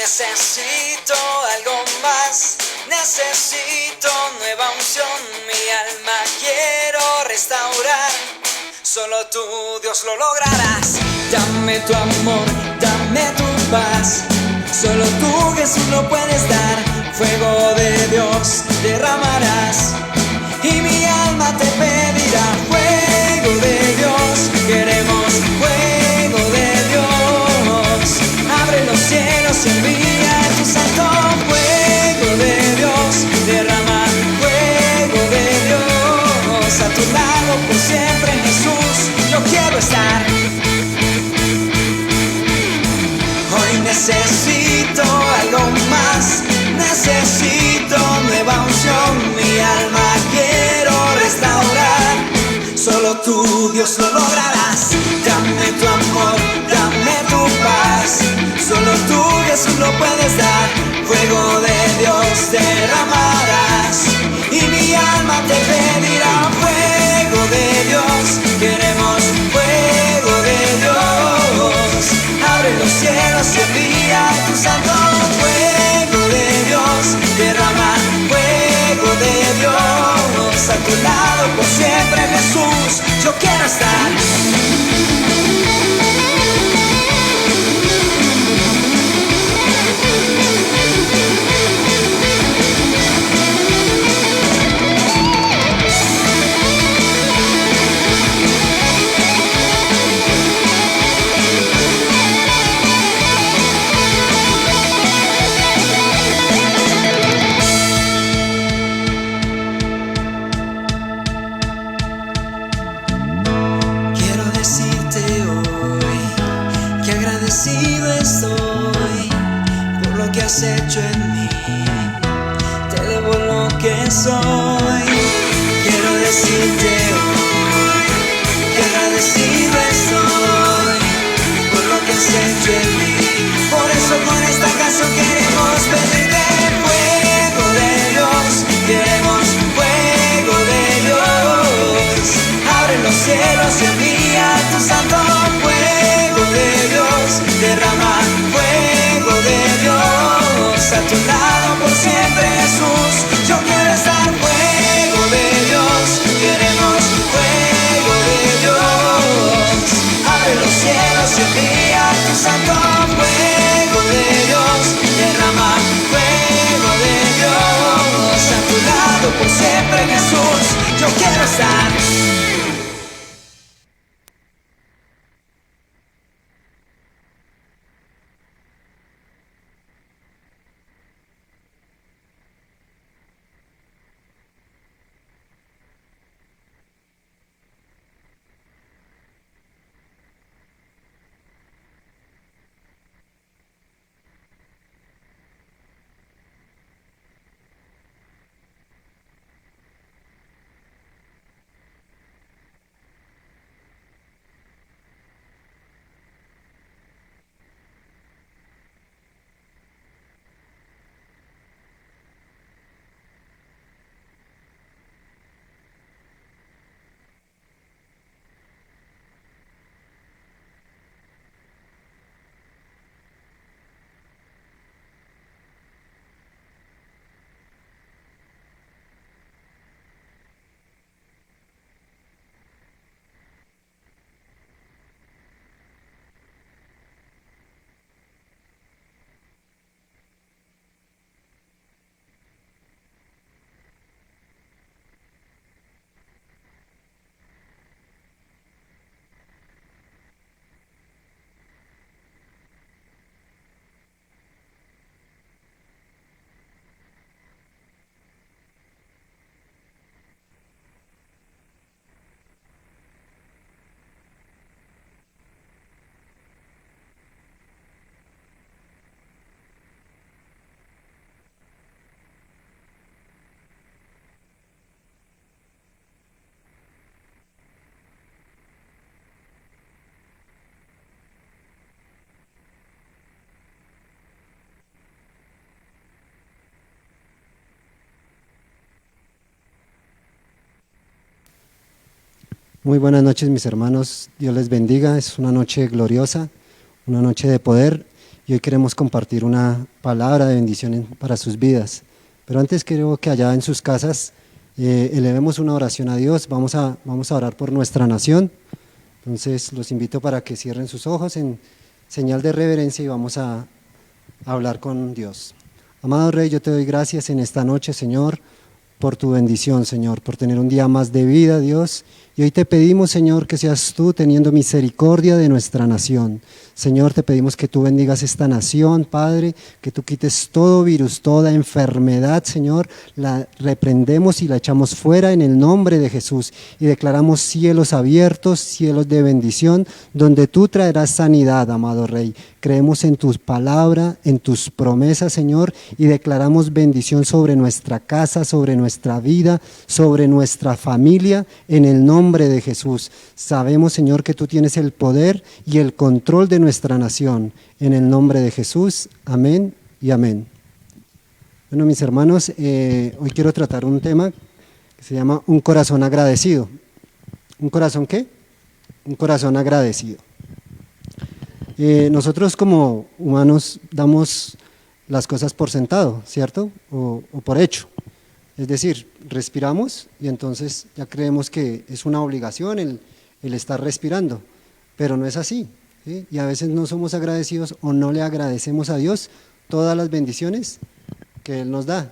necesito algo más, necesito nueva unción, mi alma quiero restaurar, solo tú, Dios, lo lograrás. Dame tu amor, dame tu paz, solo tú, Jesús, lo puedes dar. Fuego de Dios derramarás y mi alma te pedirá. Fuego de Dios, queremos fuego de Dios. Abre los cielos y envía tu santo fuego de Dios. Derrama fuego de Dios. A tu lado por siempre, Jesús, yo quiero estar. Hoy necesito algo más, necesito nueva unción, mi alma quiero restaurar, solo tú, Dios, lo lograrás. Dame tu amor, dame tu paz, solo tú, Jesús, lo puedes dar. Fuego de Dios derramarás y mi alma te pedirá. Fuego de Dios, queremos fuego de Dios. Abre los cielos y envía tu santo fuego de Dios. Derrama fuego de Dios. A tu lado por siempre, Jesús, yo quiero estar. Agradecido estoy por lo que has hecho en mí, te debo lo que soy. Quiero decirte hoy que agradecido estoy por lo que has hecho en mí. Por eso con esta canción queremos pedirte fuego de Dios, queremos fuego de Dios. Abre los cielos y envía tu santo fuego de Dios. Derrama fuego de Dios. A tu lado por siempre, Jesús, yo quiero estar. Fuego de Dios, queremos fuego de Dios. Abre los cielos y envía tu santo fuego de Dios. Derrama fuego de Dios. A tu lado por siempre, Jesús, yo quiero estar. Muy buenas noches, mis hermanos. Dios les bendiga. Es una noche gloriosa, una noche de poder. y hoy queremos compartir una palabra de bendición para sus vidas. Pero antes quiero que allá en sus casas elevemos una oración a Dios. Vamos a orar por nuestra nación. Entonces los invito para que cierren sus ojos en señal de reverencia y vamos a hablar con Dios. Amado Rey, yo te doy gracias en esta noche, Señor, por tu bendición, Señor, por tener un día más de vida, Dios. Y hoy te pedimos, Señor, que seas tú teniendo misericordia de nuestra nación. Señor, te pedimos que tú bendigas esta nación, Padre, que tú quites todo virus, toda enfermedad, Señor, la reprendemos y la echamos fuera en el nombre de Jesús y declaramos cielos abiertos, cielos de bendición, donde tú traerás sanidad, amado Rey. Creemos en tu palabra, en tus promesas, Señor, y declaramos bendición sobre nuestra casa, sobre nuestra vida, sobre nuestra familia, en el nombre de Jesús. Sabemos, Señor, que tú tienes el poder y el control de nuestra nación. En el nombre de Jesús, amén y amén. Bueno, mis hermanos, hoy quiero tratar un tema que se llama un corazón agradecido. ¿Un corazón qué? Un corazón agradecido. Nosotros como humanos damos las cosas por sentado, ¿cierto? O por hecho. Es decir, respiramos y entonces ya creemos que es una obligación el estar respirando, pero no es así, ¿sí? Y a veces no somos agradecidos o no le agradecemos a Dios todas las bendiciones que Él nos da.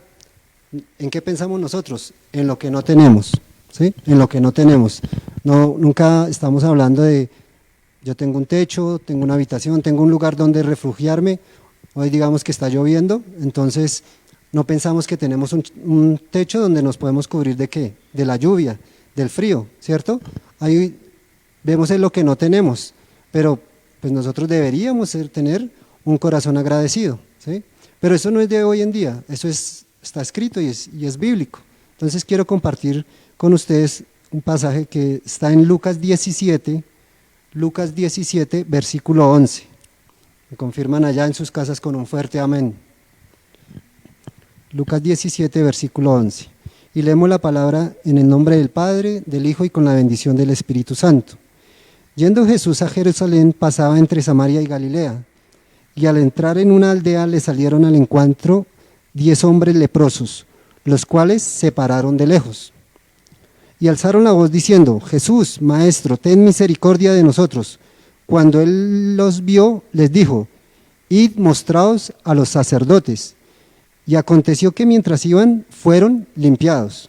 ¿En qué pensamos nosotros? En lo que no tenemos, ¿sí? En lo que no tenemos. No, nunca estamos hablando de yo tengo un techo, tengo una habitación, tengo un lugar donde refugiarme. Hoy digamos que está lloviendo, entonces no pensamos que tenemos un techo donde nos podemos cubrir ¿de qué? De la lluvia, del frío, ¿cierto? Ahí vemos en lo que no tenemos, pero pues nosotros deberíamos tener un corazón agradecido, ¿sí? Pero eso no es de hoy en día, eso está escrito y es bíblico. Entonces quiero compartir con ustedes un pasaje que está en Lucas 17, versículo 11. Me confirman allá en sus casas con un fuerte amén. Lucas 17, versículo 11. Y leemos la palabra en el nombre del Padre, del Hijo y con la bendición del Espíritu Santo. Yendo Jesús a Jerusalén, pasaba entre Samaria y Galilea, y al entrar en una aldea le salieron al encuentro 10 hombres leprosos, los cuales se pararon de lejos. Y alzaron la voz diciendo: Jesús, Maestro, ten misericordia de nosotros. Cuando él los vio, les dijo: Id, mostraos a los sacerdotes. Y aconteció que mientras iban, fueron limpiados.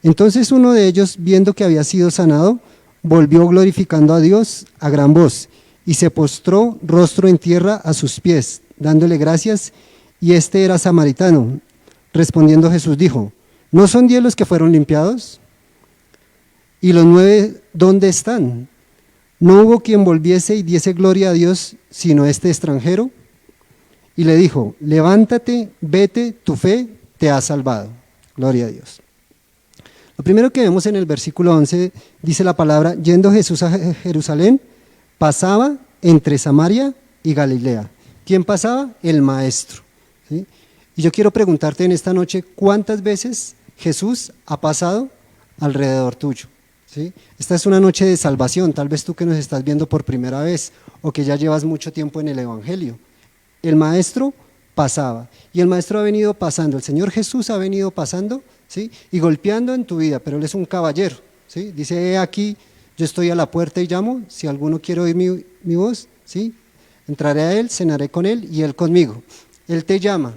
Entonces uno de ellos, viendo que había sido sanado, volvió glorificando a Dios a gran voz, y se postró rostro en tierra a sus pies, dándole gracias, y este era samaritano. Respondiendo Jesús dijo: ¿No son 10 los que fueron limpiados? ¿Y los 9 dónde están? No hubo quien volviese y diese gloria a Dios, sino este extranjero. Y le dijo: levántate, vete, tu fe te ha salvado. Gloria a Dios. Lo primero que vemos en el versículo 11, dice la palabra: yendo Jesús a Jerusalén, pasaba entre Samaria y Galilea. ¿Quién pasaba? El Maestro, ¿sí? Y yo quiero preguntarte en esta noche, ¿cuántas veces Jesús ha pasado alrededor tuyo? ¿Sí? Esta es una noche de salvación, tal vez tú que nos estás viendo por primera vez o que ya llevas mucho tiempo en el Evangelio. El Maestro pasaba y el Maestro ha venido pasando, el Señor Jesús ha venido pasando, ¿sí? Y golpeando en tu vida, pero Él es un caballero, ¿sí? Dice: he aquí, yo estoy a la puerta y llamo, si alguno quiere oír mi voz, ¿sí? Entraré a Él, cenaré con Él y Él conmigo. Él te llama.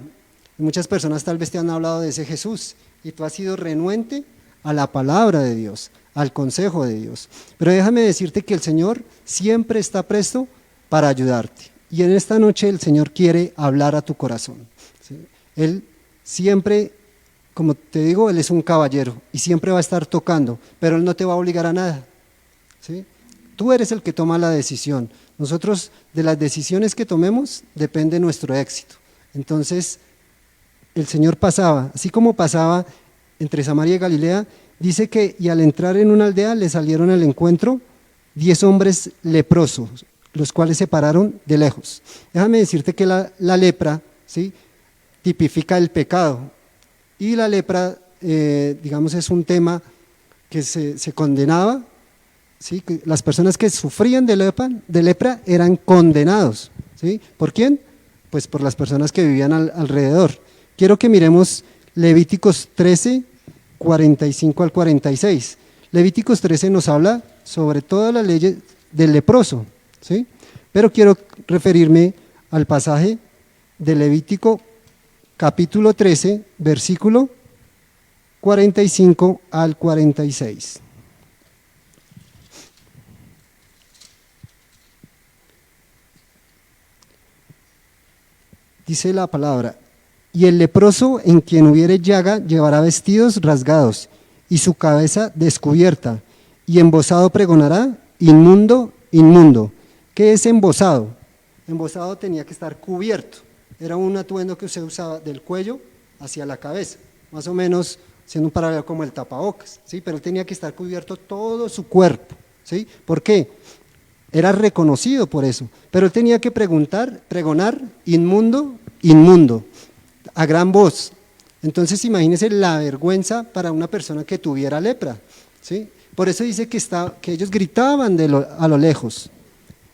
Y muchas personas tal vez te han hablado de ese Jesús y tú has sido renuente a la palabra de Dios, al consejo de Dios. Pero déjame decirte que el Señor siempre está presto para ayudarte. Y en esta noche el Señor quiere hablar a tu corazón, ¿sí? Él siempre, como te digo, Él es un caballero y siempre va a estar tocando, pero Él no te va a obligar a nada, ¿sí? Tú eres el que toma la decisión. Nosotros, de las decisiones que tomemos, depende nuestro éxito. Entonces, el Señor pasaba, así como pasaba entre Samaria y Galilea, dice que y al entrar en una aldea le salieron al encuentro 10 hombres leprosos, los cuales se pararon de lejos. Déjame decirte que la lepra, ¿sí?, tipifica el pecado, y la lepra, digamos, es un tema que se condenaba, ¿sí? Que las personas que sufrían de lepra eran condenados, ¿sí? ¿Por quién? pues por las personas que vivían alrededor. Quiero que miremos Levíticos 13, 45 al 46. Levíticos 13 nos habla sobre todas las leyes del leproso, ¿sí? Pero quiero referirme al pasaje de Levítico capítulo 13, versículo 45 al 46. Dice la palabra: y el leproso en quien hubiere llaga llevará vestidos rasgados y su cabeza descubierta, y embozado pregonará: inmundo, inmundo. ¿Qué es embozado? Embozado tenía que estar cubierto, era un atuendo que se usaba del cuello hacia la cabeza, más o menos siendo un paralelo como el tapabocas, ¿sí? Pero él tenía que estar cubierto todo su cuerpo, ¿sí? ¿Por qué? Era reconocido por eso, pero él tenía que pregonar: inmundo, inmundo, a gran voz. Entonces imagínense la vergüenza para una persona que tuviera lepra, ¿sí? Por eso dice que ellos gritaban a lo lejos.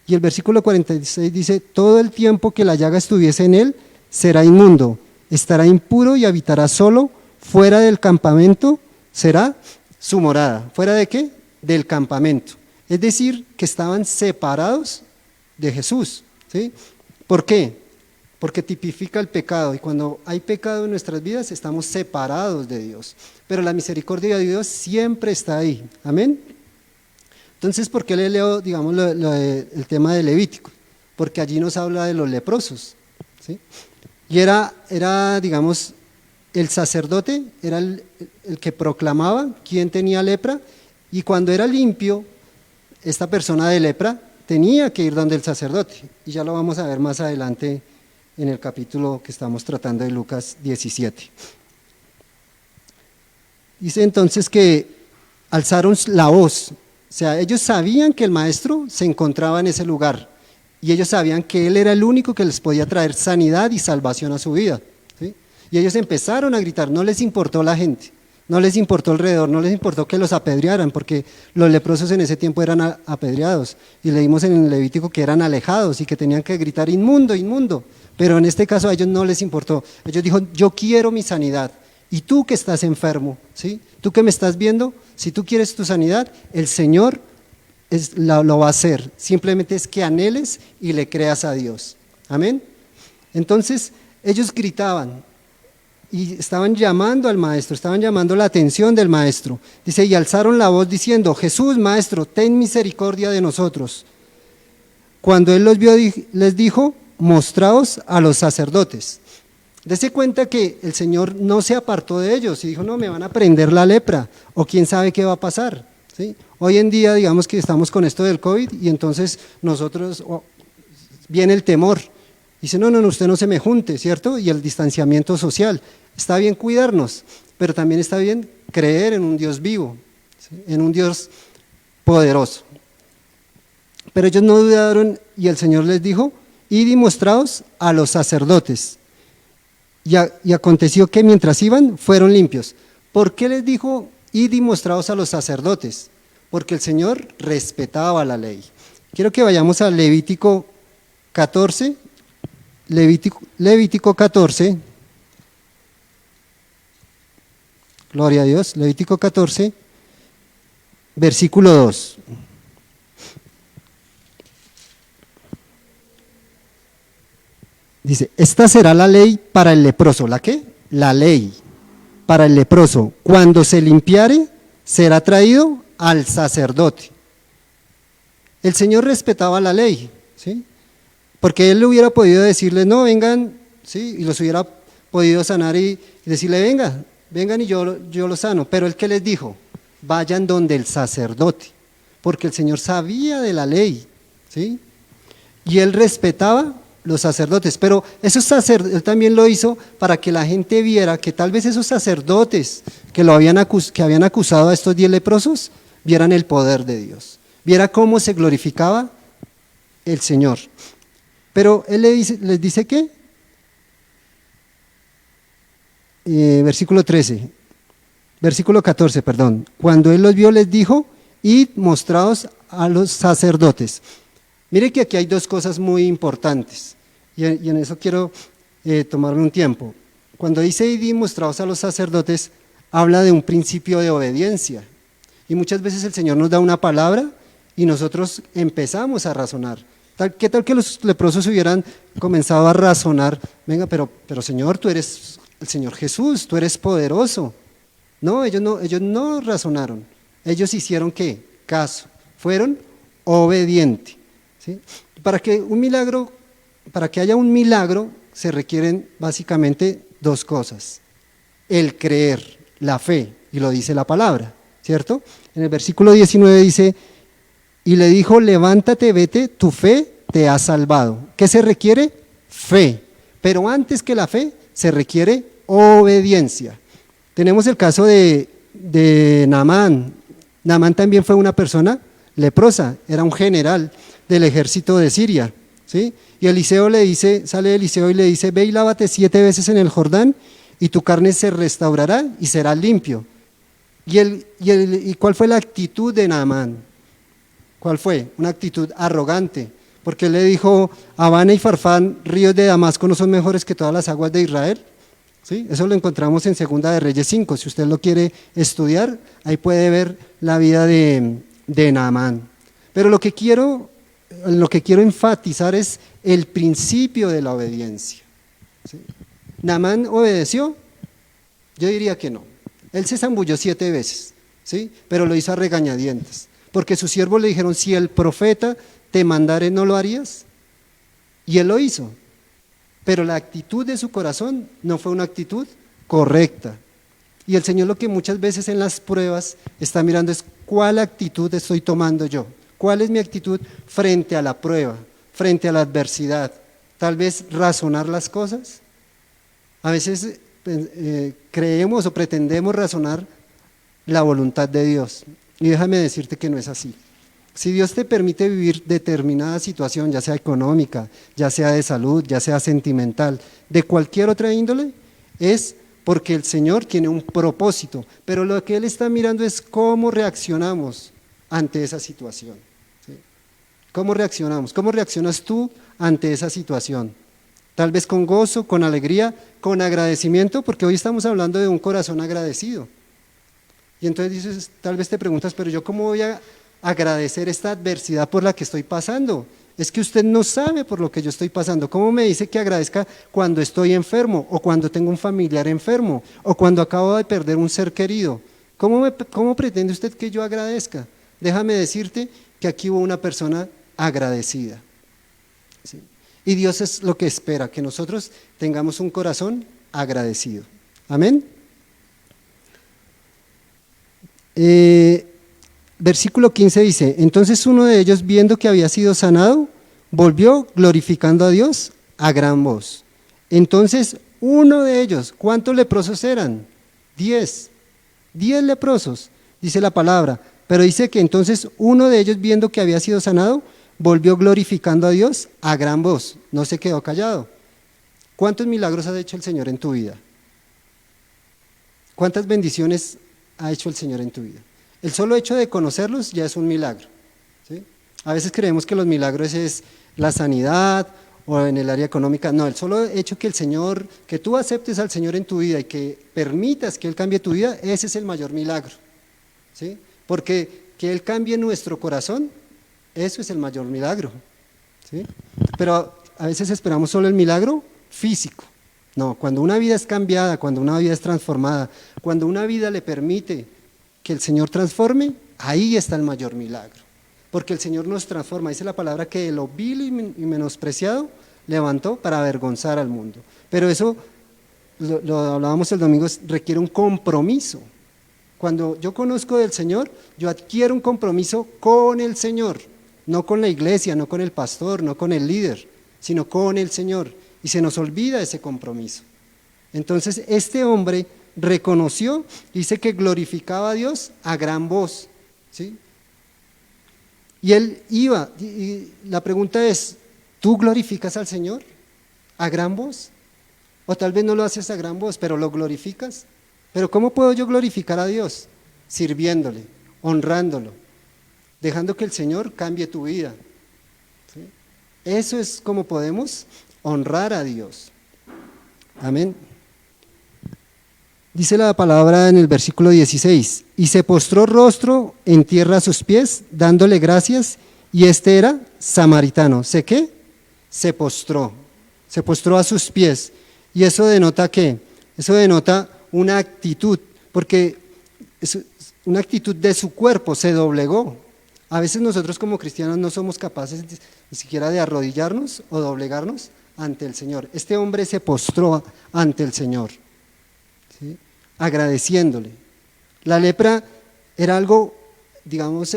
Y el versículo 46 dice: todo el tiempo que la llaga estuviese en él será inmundo, estará impuro y habitará solo, fuera del campamento será su morada. ¿Fuera de qué? Del campamento. Es decir, que estaban separados de Jesús, ¿sí? ¿Por qué? Porque tipifica el pecado, y cuando hay pecado en nuestras vidas estamos separados de Dios, pero la misericordia de Dios siempre está ahí, amén. Entonces, ¿por qué le leo, digamos, el tema de Levítico? Porque allí nos habla de los leprosos, ¿sí? Y era, digamos, el sacerdote era el que proclamaba quién tenía lepra, y cuando era limpio, esta persona de lepra tenía que ir donde el sacerdote, y ya lo vamos a ver más adelante en el capítulo que estamos tratando de Lucas 17. Dice entonces que alzaron la voz, o sea, ellos sabían que el maestro se encontraba en ese lugar, y ellos sabían que él era el único que les podía traer sanidad y salvación a su vida, ¿sí? Y ellos empezaron a gritar, no les importó la gente, no les importó alrededor, no les importó que los apedrearan, porque los leprosos en ese tiempo eran apedreados, y leímos en el Levítico que eran alejados y que tenían que gritar: inmundo, inmundo. Pero en este caso a ellos no les importó, ellos dijeron: yo quiero mi sanidad, y tú que estás enfermo, ¿sí? Tú que me estás viendo, si tú quieres tu sanidad, el Señor lo va a hacer, simplemente es que anheles y le creas a Dios, amén. Entonces ellos gritaban y estaban llamando al maestro, estaban llamando la atención del maestro. Dice: y alzaron la voz diciendo: Jesús, maestro, ten misericordia de nosotros. Cuando él los vio, les dijo: mostraos a los sacerdotes. Dese cuenta que el Señor no se apartó de ellos y dijo: no, me van a prender la lepra, o quién sabe qué va a pasar, ¿sí? Hoy en día, digamos que estamos con esto del COVID, y entonces nosotros, viene el temor. Dice: no, usted no se me junte, ¿cierto? Y el distanciamiento social. Está bien cuidarnos, pero también está bien creer en un Dios vivo, ¿sí? En un Dios poderoso. Pero ellos no dudaron, y el Señor les dijo: id y mostraos a los sacerdotes. Y aconteció que mientras iban, fueron limpios. ¿Por qué les dijo: id y mostraos a los sacerdotes? Porque el Señor respetaba la ley. Quiero que vayamos a Levítico 14, Levítico 14, gloria a Dios, Levítico 14, versículo 2. Dice: esta será la ley para el leproso. ¿La qué? La ley para el leproso. Cuando se limpiare, será traído al sacerdote. El Señor respetaba la ley, ¿sí? Porque Él le hubiera podido decirles: no, vengan, ¿sí? Y los hubiera podido sanar y decirle: vengan y yo los sano. Pero Él, ¿qué les dijo? Vayan donde el sacerdote, porque el Señor sabía de la ley, ¿sí? Y Él respetaba los sacerdotes, pero Él también lo hizo para que la gente viera que tal vez esos sacerdotes que habían acusado a estos 10 leprosos, vieran el poder de Dios, viera cómo se glorificaba el Señor. Pero Él les dice ¿qué? Versículo 14, perdón. Cuando Él los vio, les dijo: id, mostraos a los sacerdotes. Mire que aquí hay dos cosas muy importantes. y en eso quiero tomarme un tiempo. Cuando dice id y mostraos a los sacerdotes, habla de un principio de obediencia. Y muchas veces el Señor nos da una palabra y nosotros empezamos a razonar. ¿Qué tal que los leprosos hubieran comenzado a razonar? Venga, pero Señor, tú eres el Señor Jesús, tú eres poderoso. No, ellos no razonaron. Ellos hicieron ¿qué? Caso. Fueron obedientes. ¿Sí? Para que haya un milagro se requieren básicamente dos cosas: el creer, la fe, y lo dice la palabra, ¿cierto? En el versículo 19 dice, y le dijo, levántate, vete, tu fe te ha salvado. ¿Qué se requiere? Fe, pero antes que la fe se requiere obediencia. Tenemos el caso de Naamán. Naamán también fue una persona leprosa, era un general del ejército de Siria, ¿sí? Y Eliseo le dice, sale Eliseo y le dice, ve y lávate 7 veces en el Jordán y tu carne se restaurará y serás limpio. ¿Y cuál fue la actitud de Naamán? ¿Cuál fue? Una actitud arrogante, porque él le dijo, Habana y Farfán, ríos de Damasco no son mejores que todas las aguas de Israel. ¿Sí? Eso lo encontramos en Segunda de Reyes 5, si usted lo quiere estudiar, ahí puede ver la vida de Naamán. Pero lo que quiero enfatizar es el principio de la obediencia. ¿Sí? ¿Naamán obedeció? Yo diría que no. Él se zambulló 7 veces, ¿sí? Pero lo hizo a regañadientes, porque sus siervos le dijeron, si el profeta te mandare, ¿no lo harías? Y él lo hizo, pero la actitud de su corazón no fue una actitud correcta. Y el Señor lo que muchas veces en las pruebas está mirando es cuál actitud estoy tomando yo, cuál es mi actitud frente a la prueba, frente a la adversidad. Tal vez razonar las cosas. A veces creemos o pretendemos razonar la voluntad de Dios, y déjame decirte que no es así. Si Dios te permite vivir determinada situación, ya sea económica, ya sea de salud, ya sea sentimental, de cualquier otra índole, es porque el Señor tiene un propósito, pero lo que Él está mirando es cómo reaccionamos ante esa situación. ¿Sí? ¿Cómo reaccionamos? ¿Cómo reaccionas tú ante esa situación? Tal vez con gozo, con alegría, con agradecimiento, porque hoy estamos hablando de un corazón agradecido. Y entonces dices, tal vez te preguntas, pero yo ¿cómo voy a agradecer esta adversidad por la que estoy pasando? Es que usted no sabe por lo que yo estoy pasando. ¿Cómo me dice que agradezca cuando estoy enfermo, o cuando tengo un familiar enfermo, o cuando acabo de perder un ser querido? ¿Cómo pretende usted que yo agradezca? Déjame decirte que aquí hubo una persona agradecida. ¿Sí? Y Dios es lo que espera, que nosotros tengamos un corazón agradecido. Amén. Versículo 15 dice, entonces uno de ellos, viendo que había sido sanado, volvió glorificando a Dios a gran voz. Entonces uno de ellos, ¿cuántos leprosos eran? 10 leprosos, dice la palabra, pero dice que entonces uno de ellos, viendo que había sido sanado, volvió glorificando a Dios a gran voz, no se quedó callado. ¿Cuántos milagros ha hecho el Señor en tu vida? ¿Cuántas bendiciones ha hecho el Señor en tu vida? El solo hecho de conocerlos ya es un milagro, ¿sí? A veces creemos que los milagros es la sanidad o en el área económica. No, el solo hecho que que tú aceptes al Señor en tu vida y que permitas que Él cambie tu vida, ese es el mayor milagro, ¿sí? Porque que Él cambie nuestro corazón, eso es el mayor milagro, ¿sí? Pero a veces esperamos solo el milagro físico. No, cuando una vida es cambiada, cuando una vida es transformada, cuando una vida le permite que el Señor transforme, ahí está el mayor milagro. Porque el Señor nos transforma, dice la palabra que de lo vil y menospreciado levantó para avergonzar al mundo. Pero eso, lo hablábamos el domingo, requiere un compromiso. Cuando yo conozco del Señor, yo adquiero un compromiso con el Señor, no con la iglesia, no con el pastor, no con el líder, sino con el Señor, y se nos olvida ese compromiso. Entonces este hombre reconoció, dice que glorificaba a Dios a gran voz, ¿sí? Y él iba, y la pregunta es, ¿tú glorificas al Señor a gran voz? O tal vez no lo haces a gran voz, pero lo glorificas. Pero ¿cómo puedo yo glorificar a Dios? Sirviéndole, honrándolo, dejando que el Señor cambie tu vida, ¿sí? Eso es como podemos honrar a Dios. Amén. Dice la palabra en el versículo 16, y se postró rostro en tierra a sus pies, dándole gracias, y este era samaritano. ¿Se qué? Se postró a sus pies. ¿Y eso denota qué? Eso denota una actitud, porque es una actitud de su cuerpo, se doblegó. A veces nosotros como cristianos no somos capaces ni siquiera de arrodillarnos o doblegarnos ante el Señor. Este hombre se postró ante el Señor, ¿sí? Agradeciéndole. La lepra era algo, digamos,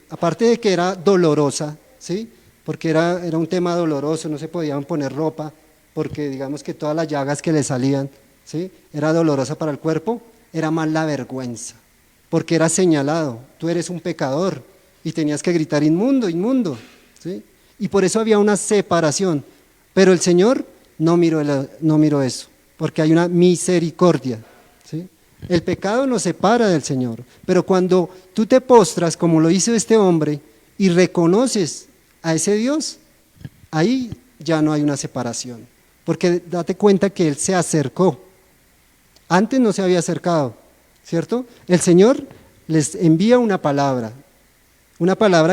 aparte de que era dolorosa, ¿sí? Porque era un tema doloroso, no se podían poner ropa, porque digamos que todas las llagas que le salían, ¿sí? Era dolorosa para el cuerpo, era más la vergüenza, porque era señalado, tú eres un pecador, y tenías que gritar inmundo, inmundo, ¿sí? Y por eso había una separación, pero el Señor no miró eso, porque hay una misericordia, ¿sí? El pecado nos separa del Señor, pero cuando tú te postras, como lo hizo este hombre, y reconoces a ese Dios, ahí ya no hay una separación, porque date cuenta que Él se acercó, antes no se había acercado, ¿cierto? El Señor les envía una palabra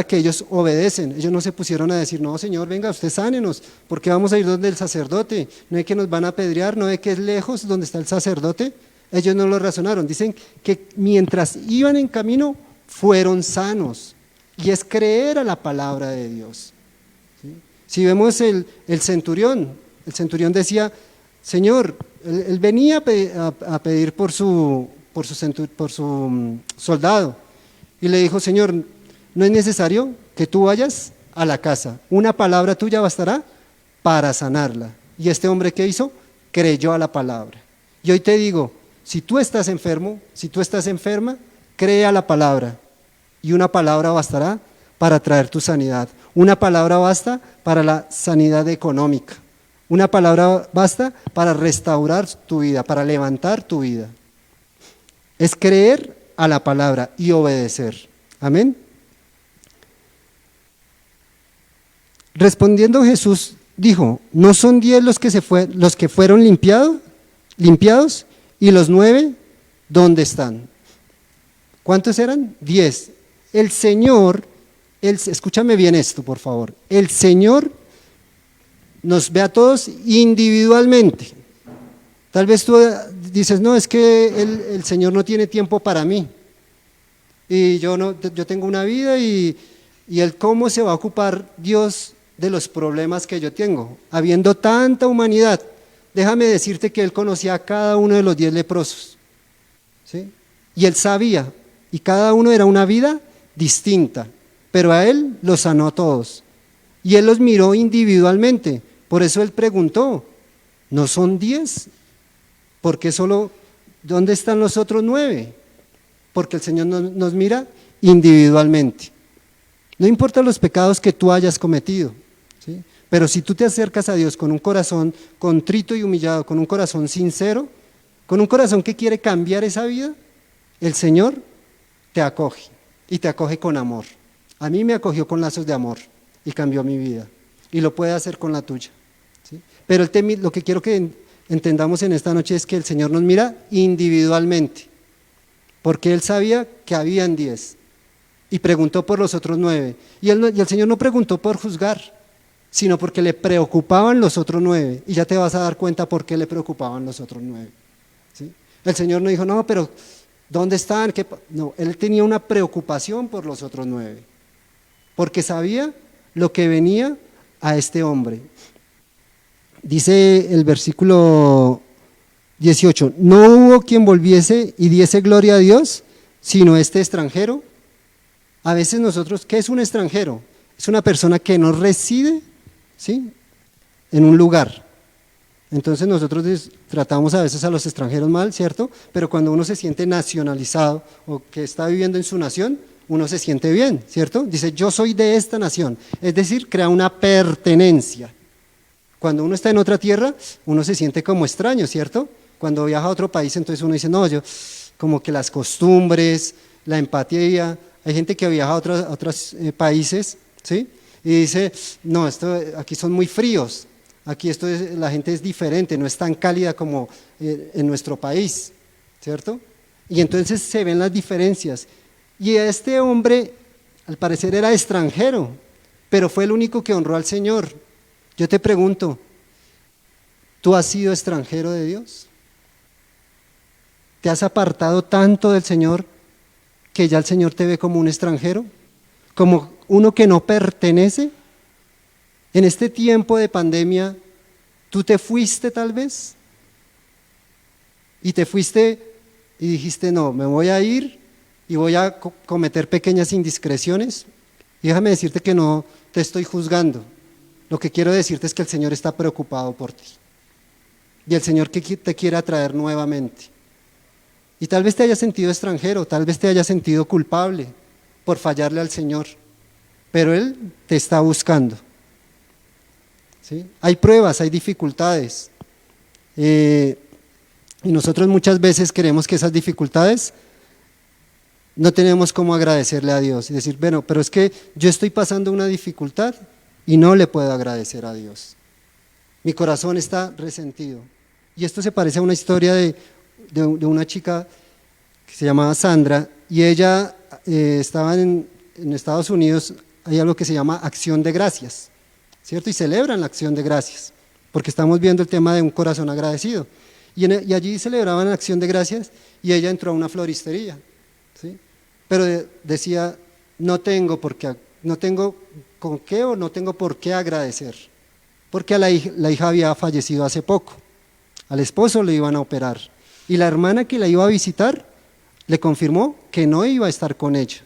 que ellos obedecen. Ellos no se pusieron a decir, no Señor, venga, usted sánenos, porque vamos a ir donde el sacerdote, no es que nos van a apedrear, no es que es lejos donde está el sacerdote. Ellos no lo razonaron, dicen que mientras iban en camino fueron sanos, y es creer a la palabra de Dios, ¿sí? Si vemos el centurión decía, Señor, él venía a pedir por su soldado, y le dijo, Señor, no es necesario que tú vayas a la casa, una palabra tuya bastará para sanarla. Y este hombre, ¿qué hizo? Creyó a la palabra. Y hoy te digo, si tú estás enfermo, si tú estás enferma, cree a la palabra, y una palabra bastará para traer tu sanidad. Una palabra basta para la sanidad económica. Una palabra basta para restaurar tu vida, para levantar tu vida. Es creer a la palabra y obedecer. Amén. Respondiendo Jesús dijo, ¿no son 10 los que fueron limpiados? ¿Y los 9 dónde están? ¿Cuántos eran? 10. El Señor, escúchame bien esto por favor, el Señor nos ve a todos individualmente. Tal vez tú dices, no, es que el Señor no tiene tiempo para mí, y yo tengo una vida y Él, ¿cómo se va a ocupar Dios de los problemas que yo tengo? Habiendo tanta humanidad, déjame decirte que Él conocía a cada uno de los 10 leprosos, ¿sí? Y Él sabía, y cada uno era una vida distinta, pero a Él los sanó a todos, y Él los miró individualmente. Por eso Él preguntó, ¿no son 10? ¿Por qué solo, dónde están los otros 9? Porque el Señor nos mira individualmente. No importa los pecados que tú hayas cometido, ¿sí? Pero si tú te acercas a Dios con un corazón contrito y humillado, con un corazón sincero, con un corazón que quiere cambiar esa vida, el Señor te acoge, y te acoge con amor. A mí me acogió con lazos de amor y cambió mi vida, y lo puede hacer con la tuya, ¿sí? Pero lo que quiero que entendamos en esta noche es que el Señor nos mira individualmente, porque Él sabía que habían 10 y preguntó por los otros 9, y el Señor no preguntó por juzgar, sino porque le preocupaban los otros 9, y ya te vas a dar cuenta por qué le preocupaban los otros 9, ¿sí? El Señor no dijo, no, pero ¿dónde están? No, Él tenía una preocupación por los otros 9, porque sabía lo que venía a este hombre. Dice el versículo 18, no hubo quien volviese y diese gloria a Dios, sino este extranjero. A veces nosotros, ¿qué es un extranjero? Es una persona que no reside, ¿sí?, en un lugar. Entonces nosotros tratamos a veces a los extranjeros mal, ¿cierto? Pero cuando uno se siente nacionalizado o que está viviendo en su nación, uno se siente bien, ¿cierto? Dice, yo soy de esta nación, es decir, crea una pertenencia. Cuando uno está en otra tierra, uno se siente como extraño, ¿cierto? Cuando viaja a otro país, entonces uno dice, no, yo, como que las costumbres, la empatía. Hay gente que viaja a otros países, ¿sí? Y dice, no, aquí son muy fríos, Aquí la gente es diferente, no es tan cálida como en nuestro país, ¿cierto? Y entonces se ven las diferencias. Y este hombre, al parecer, era extranjero, pero fue el único que honró al Señor. Yo te pregunto, ¿tú has sido extranjero de Dios? ¿Te has apartado tanto del Señor que ya el Señor te ve como un extranjero? ¿Como uno que no pertenece? En este tiempo de pandemia, ¿tú te fuiste tal vez? Y te fuiste y dijiste, no, me voy a ir y voy a cometer pequeñas indiscreciones. Y déjame decirte que no te estoy juzgando. Lo que quiero decirte es que el Señor está preocupado por ti. Y el Señor que te quiere atraer nuevamente. Y tal vez te hayas sentido extranjero, tal vez te hayas sentido culpable por fallarle al Señor. Pero Él te está buscando. ¿Sí? Hay pruebas, hay dificultades. Y nosotros muchas veces queremos que esas dificultades no tenemos cómo agradecerle a Dios y decir, bueno, pero es que yo estoy pasando una dificultad y no le puedo agradecer a Dios. Mi corazón está resentido. Y esto se parece a una historia de una chica que se llamaba Sandra y ella estaba en Estados Unidos, hay algo que se llama Acción de Gracias, ¿cierto? Y celebran la Acción de Gracias, porque estamos viendo el tema de un corazón agradecido. Y allí celebraban la Acción de Gracias y ella entró a una floristería, ¿sí? Pero decía, no tengo con qué o no tengo por qué agradecer, porque la hija había fallecido hace poco, al esposo le iban a operar y la hermana que la iba a visitar le confirmó que no iba a estar con ella,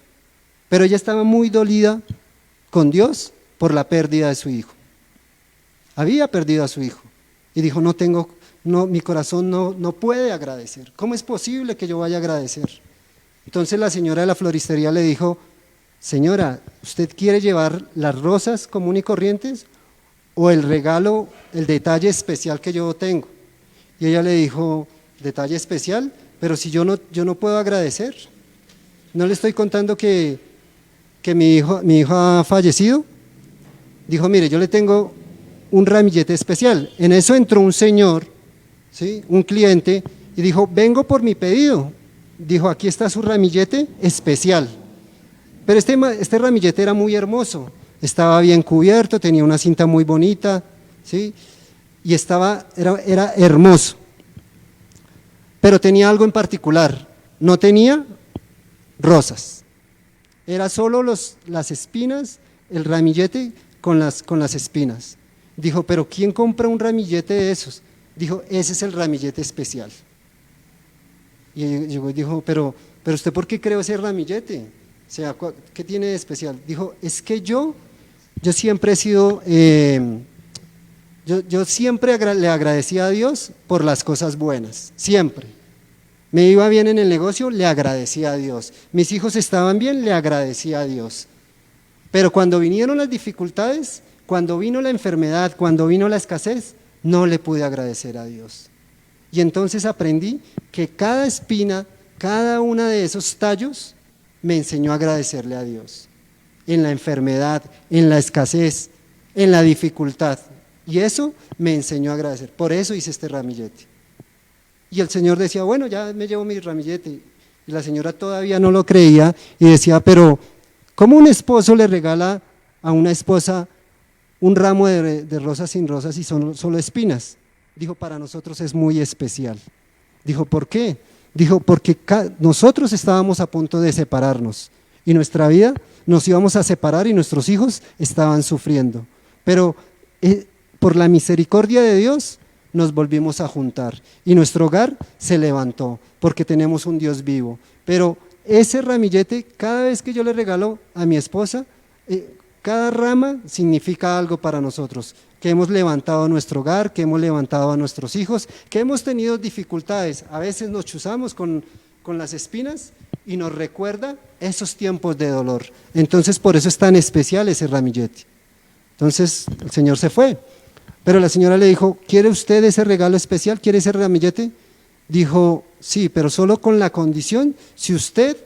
pero ella estaba muy dolida con Dios por la pérdida de su hijo. Había perdido a su hijo y dijo, mi corazón no puede agradecer. ¿Cómo es posible que yo vaya a agradecer? Entonces la señora de la floristería le dijo, señora, ¿usted quiere llevar las rosas común y corrientes o el regalo, el detalle especial que yo tengo? Y ella le dijo, detalle especial, pero si yo no puedo agradecer, no le estoy contando que mi hijo ha fallecido. Dijo, mire, yo le tengo un ramillete especial. En eso entró un señor, ¿sí? Un cliente, y dijo, vengo por mi pedido. Dijo, aquí está su ramillete especial. Pero este ramillete era muy hermoso, estaba bien cubierto, tenía una cinta muy bonita, ¿sí? Y era hermoso. Pero tenía algo en particular, no tenía rosas. Era solo las espinas, el ramillete con las espinas. Dijo, pero ¿quién compra un ramillete de esos? Dijo, ese es el ramillete especial. Y dijo, pero ¿usted por qué creó ese ramillete? O sea, ¿qué tiene de especial? Dijo, es que yo siempre he sido, yo siempre le agradecía a Dios por las cosas buenas, siempre. Me iba bien en el negocio, le agradecía a Dios. Mis hijos estaban bien, le agradecía a Dios. Pero cuando vinieron las dificultades, cuando vino la enfermedad, cuando vino la escasez, no le pude agradecer a Dios. Y entonces aprendí que cada espina, cada uno de esos tallos, me enseñó a agradecerle a Dios. En la enfermedad, en la escasez, en la dificultad. Y eso me enseñó a agradecer. Por eso hice este ramillete. Y el Señor decía, bueno, ya me llevo mi ramillete. Y la señora todavía no lo creía y decía, pero ¿cómo un esposo le regala a una esposa un ramo de rosas sin rosas y solo espinas? Dijo, para nosotros es muy especial. Dijo, ¿por qué? Dijo, porque nosotros estábamos a punto de separarnos y nuestra vida nos íbamos a separar y nuestros hijos estaban sufriendo. Pero por la misericordia de Dios nos volvimos a juntar y nuestro hogar se levantó porque tenemos un Dios vivo. Pero ese ramillete, cada vez que yo le regalo a mi esposa, cada rama significa algo para nosotros, que hemos levantado nuestro hogar, que hemos levantado a nuestros hijos, que hemos tenido dificultades. A veces nos chuzamos con las espinas y nos recuerda esos tiempos de dolor. Entonces por eso es tan especial ese ramillete. Entonces el Señor se fue, pero la señora le dijo, ¿quiere usted ese regalo especial? ¿Quiere ese ramillete? Dijo, sí, pero solo con la condición si usted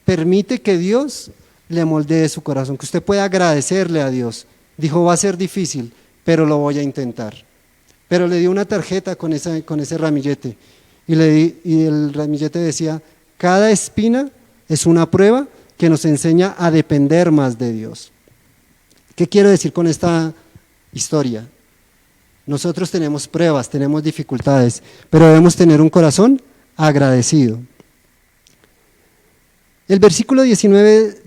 permite que Dios le moldee su corazón, que usted pueda agradecerle a Dios. Dijo, va a ser difícil, pero lo voy a intentar. Pero le di una tarjeta con ese ramillete y el ramillete decía, cada espina es una prueba que nos enseña a depender más de Dios. ¿Qué quiero decir con esta historia? Nosotros tenemos pruebas, tenemos dificultades, pero debemos tener un corazón agradecido. El versículo 19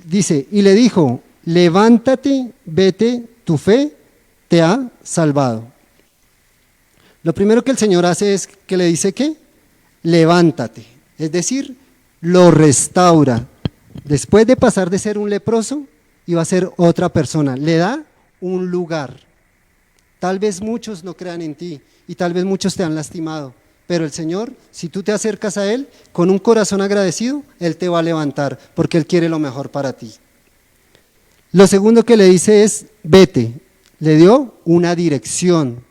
dice, y le dijo, levántate, vete, tu fe te ha salvado. Lo primero que el Señor hace es que le dice ¿qué? Levántate, es decir, lo restaura. Después de pasar de ser un leproso, iba a ser otra persona, le da un lugar. Tal vez muchos no crean en ti y tal vez muchos te han lastimado, pero el Señor, si tú te acercas a Él con un corazón agradecido, Él te va a levantar porque Él quiere lo mejor para ti. Lo segundo que le dice es, vete, le dio una dirección,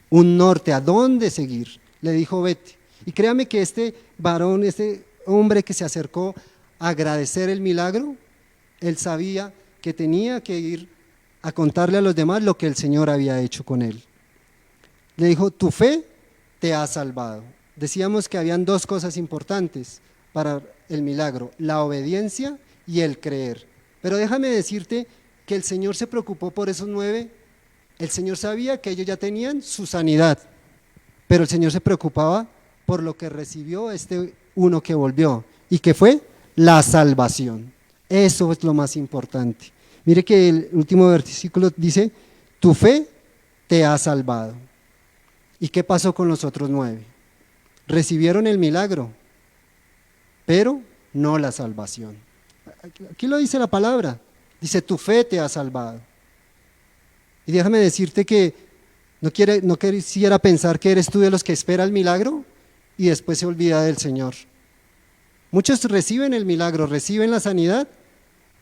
un norte, a dónde seguir, le dijo vete. Y créame que este varón, este hombre que se acercó a agradecer el milagro, él sabía que tenía que ir a contarle a los demás lo que el Señor había hecho con él. Le dijo, tu fe te ha salvado. Decíamos que habían dos cosas importantes para el milagro, la obediencia y el creer. Pero déjame decirte que el Señor se preocupó por esos 9. El Señor sabía que ellos ya tenían su sanidad, pero el Señor se preocupaba por lo que recibió este uno que volvió, y que fue la salvación. Eso es lo más importante. Mire que el último versículo dice, tu fe te ha salvado. ¿Y qué pasó con los otros 9? Recibieron el milagro, pero no la salvación. Aquí lo dice la palabra, dice, tu fe te ha salvado. Y déjame decirte que no quisiera pensar que eres tú de los que espera el milagro y después se olvida del Señor. Muchos reciben el milagro, reciben la sanidad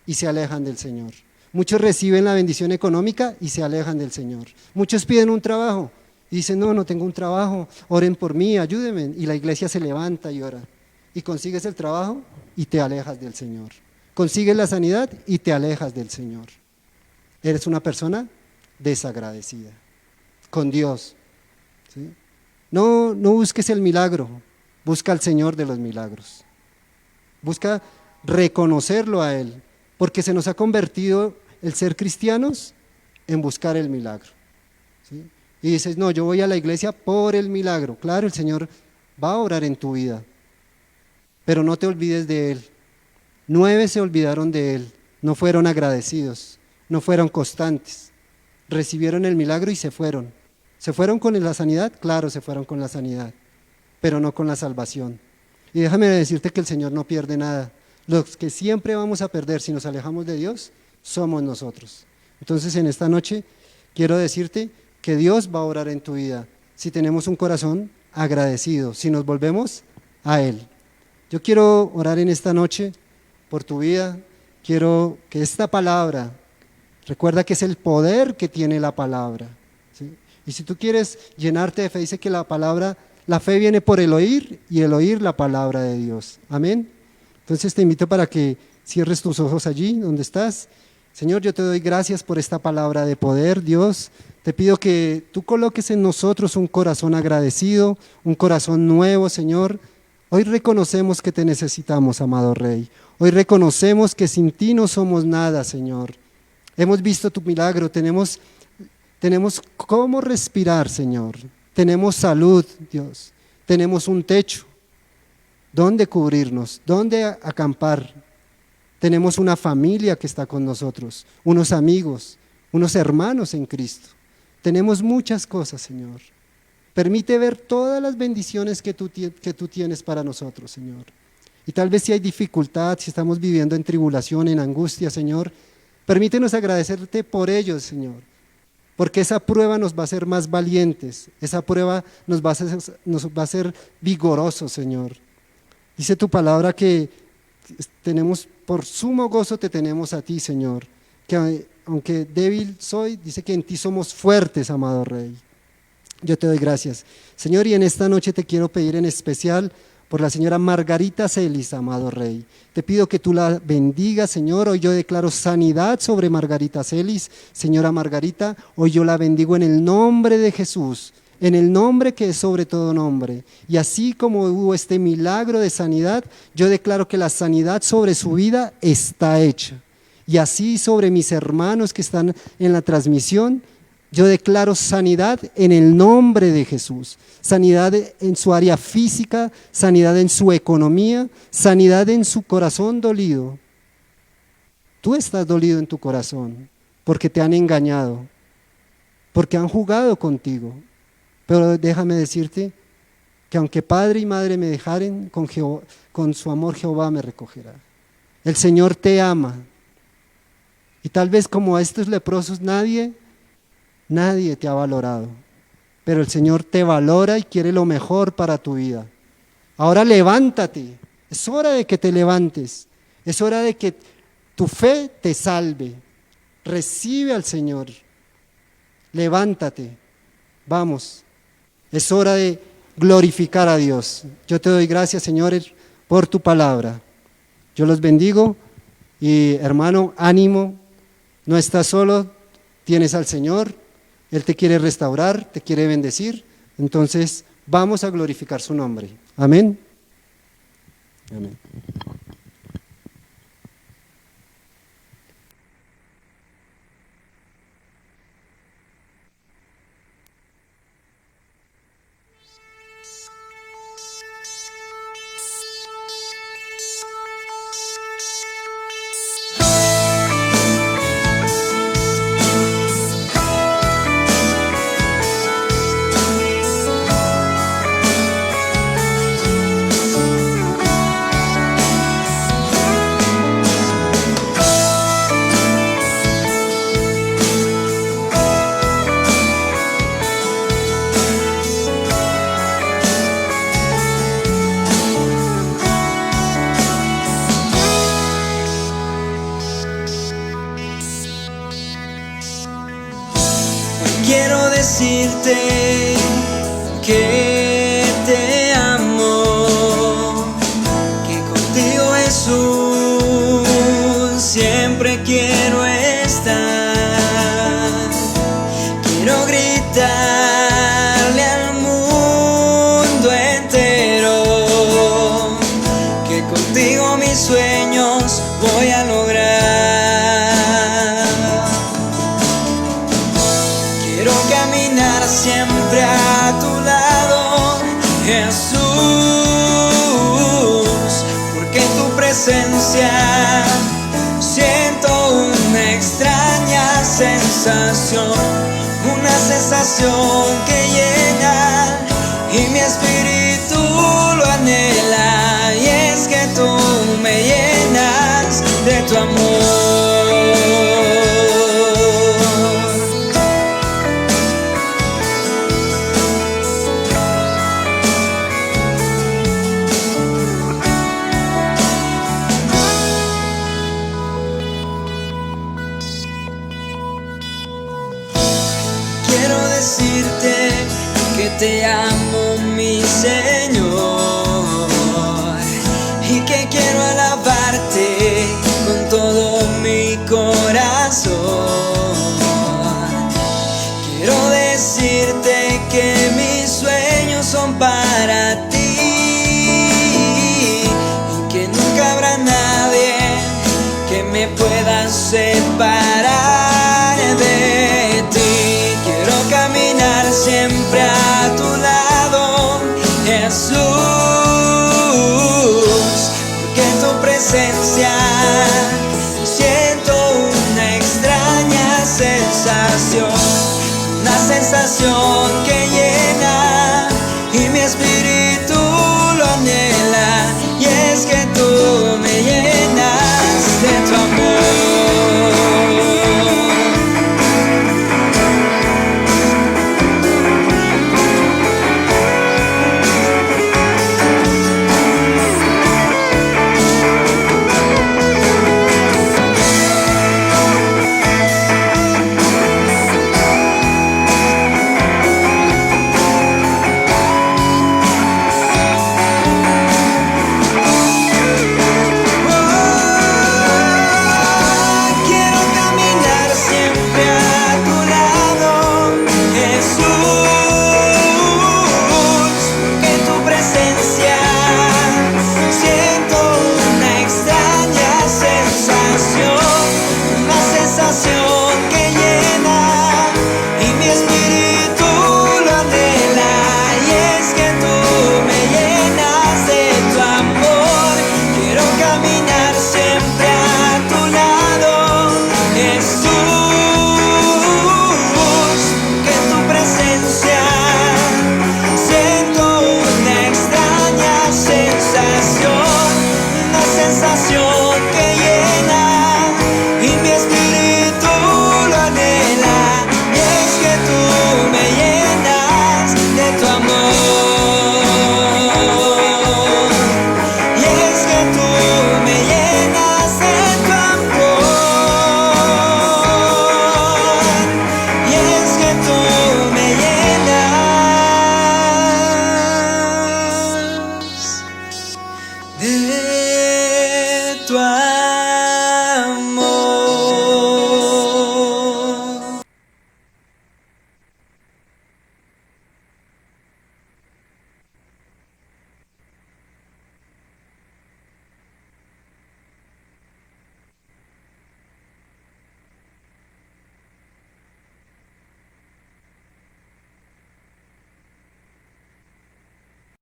y se alejan del Señor. Muchos reciben la bendición económica y se alejan del Señor. Muchos piden un trabajo y dicen, no tengo un trabajo, oren por mí, ayúdenme. Y la iglesia se levanta y ora. Y consigues el trabajo y te alejas del Señor. Consigues la sanidad y te alejas del Señor. Eres una persona desagradecida con Dios, ¿sí? No busques el milagro, busca al Señor de los milagros, busca reconocerlo a Él, porque se nos ha convertido el ser cristianos en buscar el milagro, ¿sí? Y dices, no, yo voy a la iglesia por el milagro. Claro, el Señor va a obrar en tu vida, pero no te olvides de Él. 9 se olvidaron de Él, no fueron agradecidos, no fueron constantes. Recibieron el milagro y se fueron. ¿Se fueron con la sanidad? Claro, se fueron con la sanidad, pero no con la salvación. Y déjame decirte que el Señor no pierde nada. Los que siempre vamos a perder si nos alejamos de Dios, somos nosotros. Entonces en esta noche quiero decirte que Dios va a orar en tu vida si tenemos un corazón agradecido, si nos volvemos a Él. Yo quiero orar en esta noche por tu vida, quiero que esta palabra, recuerda que es el poder que tiene la palabra, ¿sí? Y si tú quieres llenarte de fe, dice que la fe viene por el oír y el oír la palabra de Dios. Amén. Entonces te invito para que cierres tus ojos allí donde estás. Señor, yo te doy gracias por esta palabra de poder, Dios. Te pido que tú coloques en nosotros un corazón agradecido, un corazón nuevo, Señor. Hoy reconocemos que te necesitamos, amado Rey. Hoy reconocemos que sin ti no somos nada, Señor. Hemos visto tu milagro, tenemos cómo respirar, Señor. Tenemos salud, Dios. Tenemos un techo. ¿Dónde cubrirnos? ¿Dónde acampar? Tenemos una familia que está con nosotros, unos amigos, unos hermanos en Cristo. Tenemos muchas cosas, Señor. Permite ver todas las bendiciones que tú tienes para nosotros, Señor. Y tal vez si hay dificultad, si estamos viviendo en tribulación, en angustia, Señor, permítenos agradecerte por ellos, Señor, porque esa prueba nos va a hacer más valientes, esa prueba nos va a hacer vigorosos, Señor. Dice tu palabra que por sumo gozo te tenemos a ti, Señor, que aunque débil soy, dice que en ti somos fuertes, amado Rey. Yo te doy gracias, Señor, y en esta noche te quiero pedir en especial por la señora Margarita Celis, amado Rey. Te pido que tú la bendigas, Señor. Hoy yo declaro sanidad sobre Margarita Celis. Señora Margarita, hoy yo la bendigo en el nombre de Jesús, en el nombre que es sobre todo nombre. Y así como hubo este milagro de sanidad, yo declaro que la sanidad sobre su vida está hecha. Y así sobre mis hermanos que están en la transmisión, yo declaro sanidad en el nombre de Jesús. Sanidad en su área física, sanidad en su economía, sanidad en su corazón dolido. Tú estás dolido en tu corazón porque te han engañado, porque han jugado contigo. Pero déjame decirte que aunque padre y madre me dejaren, con su amor Jehová me recogerá. El Señor te ama. Y tal vez como a estos leprosos nadie te ha valorado, pero el Señor te valora y quiere lo mejor para tu vida. Ahora levántate, es hora de que te levantes, es hora de que tu fe te salve. Recibe al Señor, levántate, vamos, es hora de glorificar a Dios. Yo te doy gracias, Señor, por tu palabra. Yo los bendigo y hermano, ánimo, no estás solo, tienes al Señor. Él te quiere restaurar, te quiere bendecir, entonces vamos a glorificar su nombre. Amén. Amén. Quiero decirte que te amo, que contigo Jesús siempre quiero estar. Quiero gritarle al mundo entero que contigo mis sueños voy a lograr. Quiero caminar siempre a tu lado, Jesús, porque en tu presencia siento una extraña sensación, una sensación que llena y mi espíritu lo anhela, y es que tú me llenas de tu amor. Quiero decirte que te amo, mi Señor, y que quiero alabarte con todo mi corazón. Quiero decirte que mis sueños son para ti y que nunca habrá nadie que me pueda separar de ti. Quiero caminar siempre a tu lado, Jesús, porque en tu presencia siento una extraña sensación, una sensación que llena y mi espíritu lo anhela, y es que tú